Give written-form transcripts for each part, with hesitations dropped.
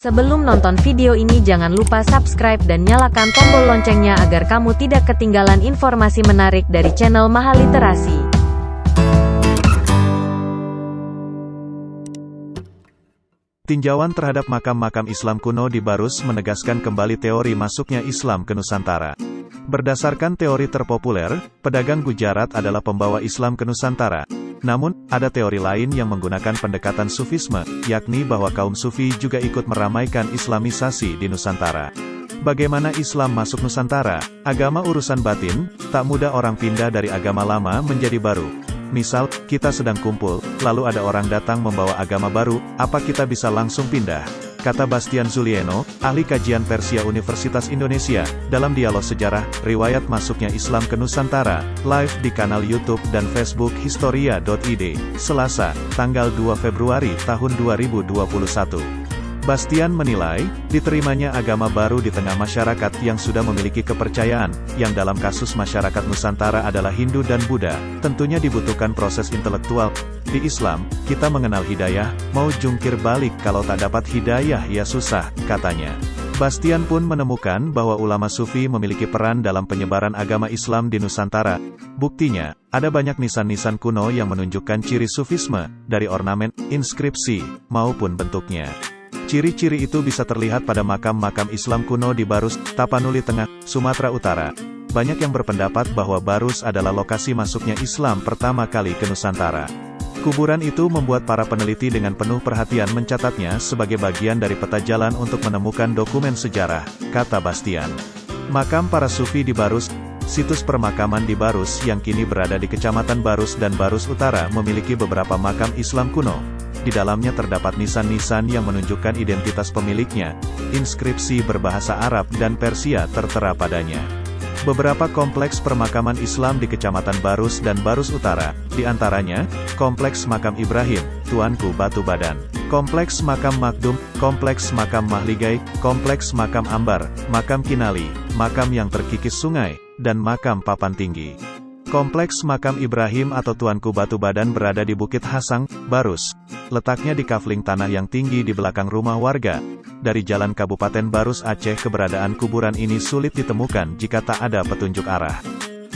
Sebelum nonton video ini jangan lupa subscribe dan nyalakan tombol loncengnya agar kamu tidak ketinggalan informasi menarik dari channel Mahaliterasi. Tinjauan terhadap makam-makam Islam kuno di Barus menegaskan kembali teori masuknya Islam ke Nusantara. Berdasarkan teori terpopuler, pedagang Gujarat adalah pembawa Islam ke Nusantara. Namun, ada teori lain yang menggunakan pendekatan Sufisme, yakni bahwa kaum Sufi juga ikut meramaikan Islamisasi di Nusantara. Bagaimana Islam masuk Nusantara? Agama urusan batin, tak mudah orang pindah dari agama lama menjadi baru. Misal, kita sedang kumpul, lalu ada orang datang membawa agama baru, apa kita bisa langsung pindah? Kata Bastian Zulieno, ahli kajian Persia Universitas Indonesia, dalam dialog sejarah, riwayat masuknya Islam ke Nusantara, live di kanal YouTube dan Facebook Historia.id, Selasa, tanggal 2 Februari tahun 2021. Bastian menilai, diterimanya agama baru di tengah masyarakat yang sudah memiliki kepercayaan, yang dalam kasus masyarakat Nusantara adalah Hindu dan Buddha, tentunya dibutuhkan proses intelektual. Di Islam, kita mengenal hidayah, mau jungkir balik kalau tak dapat hidayah ya susah, katanya. Bastian pun menemukan bahwa ulama Sufi memiliki peran dalam penyebaran agama Islam di Nusantara. Buktinya, ada banyak nisan-nisan kuno yang menunjukkan ciri Sufisme, dari ornamen, inskripsi, maupun bentuknya. Ciri-ciri itu bisa terlihat pada makam-makam Islam kuno di Barus, Tapanuli Tengah, Sumatera Utara. Banyak yang berpendapat bahwa Barus adalah lokasi masuknya Islam pertama kali ke Nusantara. Kuburan itu membuat para peneliti dengan penuh perhatian mencatatnya sebagai bagian dari peta jalan untuk menemukan dokumen sejarah, kata Bastian. Makam para Sufi di Barus. Situs permakaman di Barus yang kini berada di Kecamatan Barus dan Barus Utara memiliki beberapa makam Islam kuno. Di dalamnya terdapat nisan-nisan yang menunjukkan identitas pemiliknya, inskripsi berbahasa Arab dan Persia tertera padanya. Beberapa kompleks permakaman Islam di Kecamatan Barus dan Barus Utara, di antaranya, Kompleks Makam Ibrahim, Tuanku Batu Badan, Kompleks Makam Makdum, Kompleks Makam Mahligai, Kompleks Makam Ambar, Makam Kinali, Makam yang terkikis sungai, dan Makam Papan Tinggi. Kompleks Makam Ibrahim atau Tuanku Batu Badan berada di Bukit Hasang, Barus. Letaknya di kafling tanah yang tinggi di belakang rumah warga. Dari jalan Kabupaten Barus Aceh keberadaan kuburan ini sulit ditemukan jika tak ada petunjuk arah.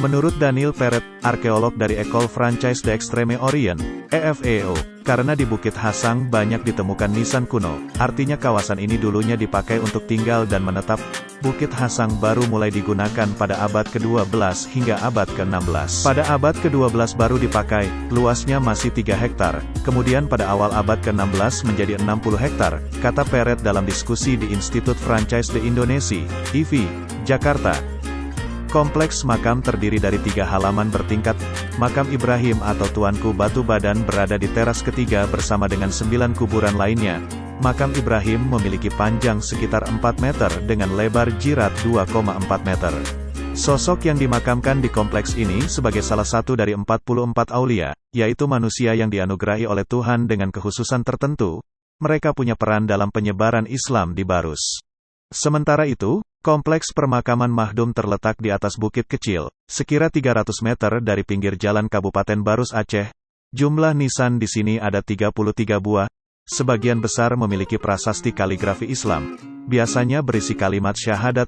Menurut Daniel Peret, arkeolog dari École Française d'Extrême Orient, EFEO, karena di Bukit Hasang banyak ditemukan nisan kuno, artinya kawasan ini dulunya dipakai untuk tinggal dan menetap. Bukit Hasang baru mulai digunakan pada abad ke-12 hingga abad ke-16. Pada abad ke-12 baru dipakai, luasnya masih 3 hektar, kemudian pada awal abad ke-16 menjadi 60 hektar, kata Peret dalam diskusi di Institut Française d'Indonésie, IFI, Jakarta. Kompleks makam terdiri dari 3 halaman bertingkat. Makam Ibrahim atau Tuanku Batu Badan berada di teras ketiga bersama dengan 9 kuburan lainnya. Makam Ibrahim memiliki panjang sekitar 4 meter dengan lebar jirat 2,4 meter. Sosok yang dimakamkan di kompleks ini sebagai salah satu dari 44 aulia, yaitu manusia yang dianugerahi oleh Tuhan dengan kekhususan tertentu. Mereka punya peran dalam penyebaran Islam di Barus. Sementara itu, kompleks permakaman Mahdum terletak di atas bukit kecil, sekira 300 meter dari pinggir jalan Kabupaten Barus Aceh. Jumlah nisan di sini ada 33 buah. Sebagian besar memiliki prasasti kaligrafi Islam. Biasanya berisi kalimat syahadat.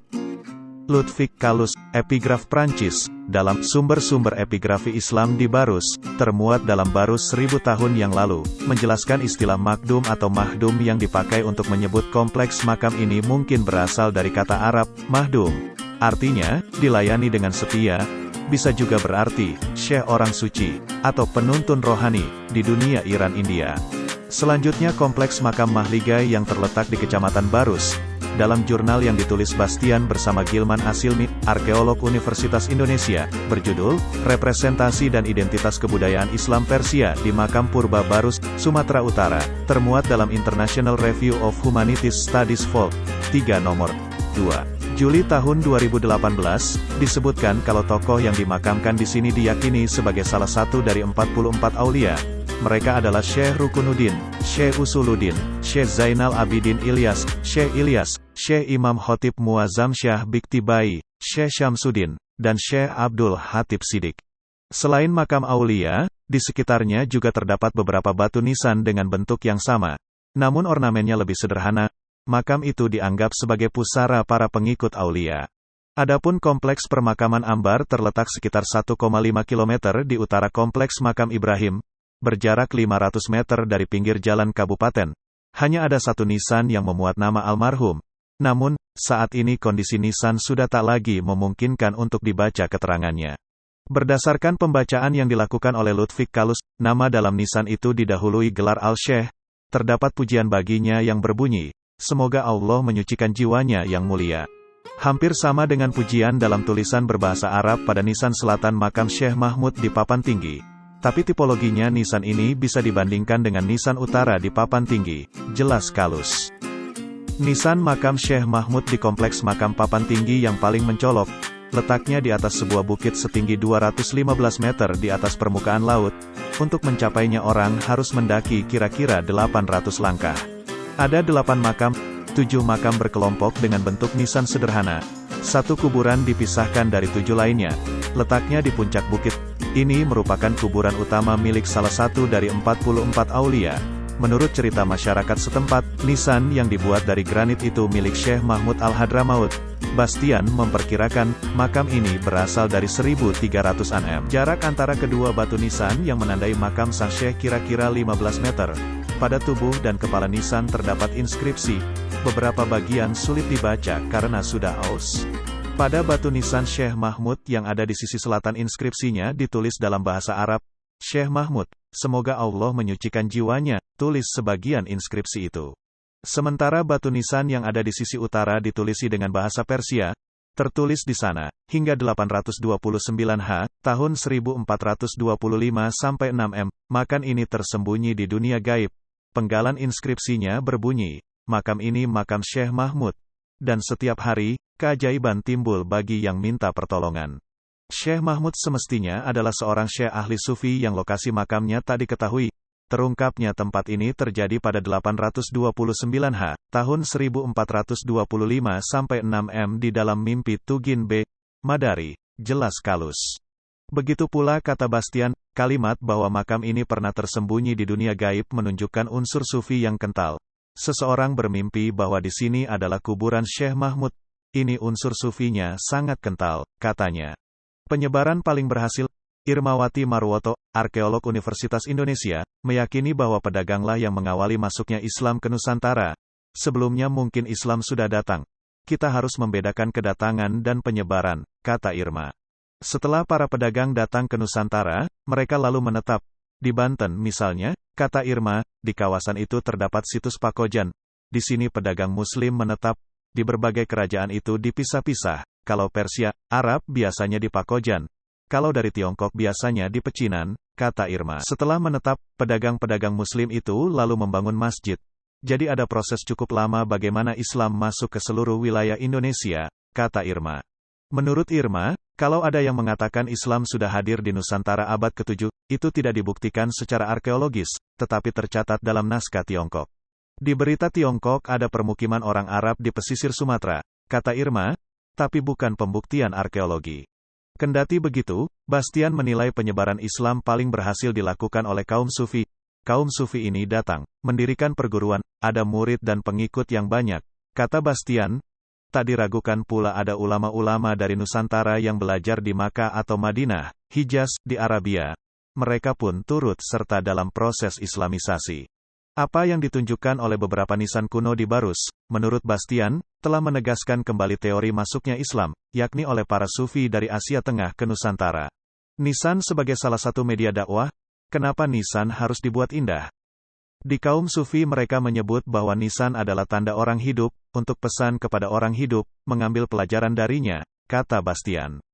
Ludwig Kalus, epigraf Prancis, dalam sumber-sumber epigrafi Islam di Barus, termuat dalam Barus 1000 tahun yang lalu, menjelaskan istilah makdum atau mahdum yang dipakai untuk menyebut kompleks makam ini mungkin berasal dari kata Arab, mahdum. Artinya, dilayani dengan setia, bisa juga berarti, syekh orang suci, atau penuntun rohani, di dunia Iran India. Selanjutnya kompleks makam Mahligai yang terletak di Kecamatan Barus. Dalam jurnal yang ditulis Bastian bersama Gilman Asilmi, arkeolog Universitas Indonesia, berjudul, Representasi dan Identitas Kebudayaan Islam Persia di Makam Purba Barus, Sumatera Utara, termuat dalam International Review of Humanities Studies Vol. 3 nomor 2. Juli tahun 2018, disebutkan kalau tokoh yang dimakamkan di sini diyakini sebagai salah satu dari 44 aulia. Mereka adalah Syekh Rukunuddin, Syekh Usuluddin, Syekh Zainal Abidin Ilyas, Syekh Ilyas, Syekh Imam Khotib Muazzam Syah Biktibai, Syekh Syamsuddin, dan Syekh Abdul Hatib Sidik. Selain makam aulia, di sekitarnya juga terdapat beberapa batu nisan dengan bentuk yang sama. Namun ornamennya lebih sederhana. makam itu dianggap sebagai pusara para pengikut aulia. Adapun kompleks permakaman Ambar terletak sekitar 1,5 km di utara kompleks makam Ibrahim, berjarak 500 meter dari pinggir jalan kabupaten. Hanya ada satu nisan yang memuat nama almarhum. Namun, saat ini kondisi nisan sudah tak lagi memungkinkan untuk dibaca keterangannya. Berdasarkan pembacaan yang dilakukan oleh Lutfik Kalus, nama dalam nisan itu didahului gelar Al-Syekh. Terdapat pujian baginya yang berbunyi, "Semoga Allah menyucikan jiwanya yang mulia." Hampir sama dengan pujian dalam tulisan berbahasa Arab pada nisan selatan makam Syekh Mahmud di papan tinggi. Tapi tipologinya nisan ini bisa dibandingkan dengan nisan utara di papan tinggi, jelas Kalus. Nisan makam Syekh Mahmud di kompleks makam papan tinggi yang paling mencolok, letaknya di atas sebuah bukit setinggi 215 meter di atas permukaan laut. Untuk mencapainya orang harus mendaki kira-kira 800 langkah. Ada 8 makam, 7 makam berkelompok dengan bentuk nisan sederhana. Satu kuburan dipisahkan dari 7 lainnya. Letaknya di puncak bukit. Ini merupakan kuburan utama milik salah satu dari 44 aulia. Menurut cerita masyarakat setempat, nisan yang dibuat dari granit itu milik Syekh Mahmud Al-Hadramaut. Bastian memperkirakan, makam ini berasal dari 1300 AH. Jarak antara kedua batu nisan yang menandai makam sang Syekh kira-kira 15 meter. Pada tubuh dan kepala nisan terdapat inskripsi. Beberapa bagian sulit dibaca karena sudah aus. Pada batu nisan Syekh Mahmud yang ada di sisi selatan inskripsinya ditulis dalam bahasa Arab, "Syekh Mahmud, semoga Allah menyucikan jiwanya," tulis sebagian inskripsi itu. Sementara batu nisan yang ada di sisi utara ditulisi dengan bahasa Persia, tertulis di sana, hingga 829H, tahun 1425-6M, makam ini tersembunyi di dunia gaib. Penggalan inskripsinya berbunyi, "Makam ini makam Syekh Mahmud." Dan setiap hari, keajaiban timbul bagi yang minta pertolongan. Syekh Mahmud semestinya adalah seorang syekh ahli sufi yang lokasi makamnya tak diketahui. Terungkapnya tempat ini terjadi pada 829H, tahun 1425-6M di dalam mimpi Tugin B. Madari, jelas Kalus. Begitu pula kata Bastian, kalimat bahwa makam ini pernah tersembunyi di dunia gaib menunjukkan unsur sufi yang kental. Seseorang bermimpi bahwa di sini adalah kuburan Syekh Mahmud. Ini unsur sufinya sangat kental, katanya. Penyebaran paling berhasil, Irmawati Marwoto, arkeolog Universitas Indonesia, meyakini bahwa pedaganglah yang mengawali masuknya Islam ke Nusantara. Sebelumnya mungkin Islam sudah datang. Kita harus membedakan kedatangan dan penyebaran, kata Irma. Setelah para pedagang datang ke Nusantara, mereka lalu menetap. Di Banten misalnya, kata Irma, di kawasan itu terdapat situs Pakojan. Di sini pedagang Muslim menetap. Di berbagai kerajaan itu dipisah-pisah. Kalau Persia, Arab biasanya di Pakojan. Kalau dari Tiongkok biasanya di Pecinan, kata Irma. Setelah menetap, pedagang-pedagang Muslim itu lalu membangun masjid. Jadi ada proses cukup lama bagaimana Islam masuk ke seluruh wilayah Indonesia, kata Irma. Menurut Irma, kalau ada yang mengatakan Islam sudah hadir di Nusantara abad ke-7, itu tidak dibuktikan secara arkeologis, tetapi tercatat dalam naskah Tiongkok. Di berita Tiongkok ada permukiman orang Arab di pesisir Sumatera, kata Irma, tapi bukan pembuktian arkeologi. Kendati begitu, Bastian menilai penyebaran Islam paling berhasil dilakukan oleh kaum Sufi. Kaum Sufi ini datang, mendirikan perguruan, ada murid dan pengikut yang banyak. Kata Bastian, tak diragukan pula ada ulama-ulama dari Nusantara yang belajar di Makkah atau Madinah, Hijaz, di Arabia. Mereka pun turut serta dalam proses Islamisasi. Apa yang ditunjukkan oleh beberapa nisan kuno di Barus, menurut Bastian, telah menegaskan kembali teori masuknya Islam, yakni oleh para Sufi dari Asia Tengah ke Nusantara. Nisan sebagai salah satu media dakwah, kenapa nisan harus dibuat indah? Di kaum Sufi mereka menyebut bahwa nisan adalah tanda orang hidup, untuk pesan kepada orang hidup, mengambil pelajaran darinya, kata Bastian.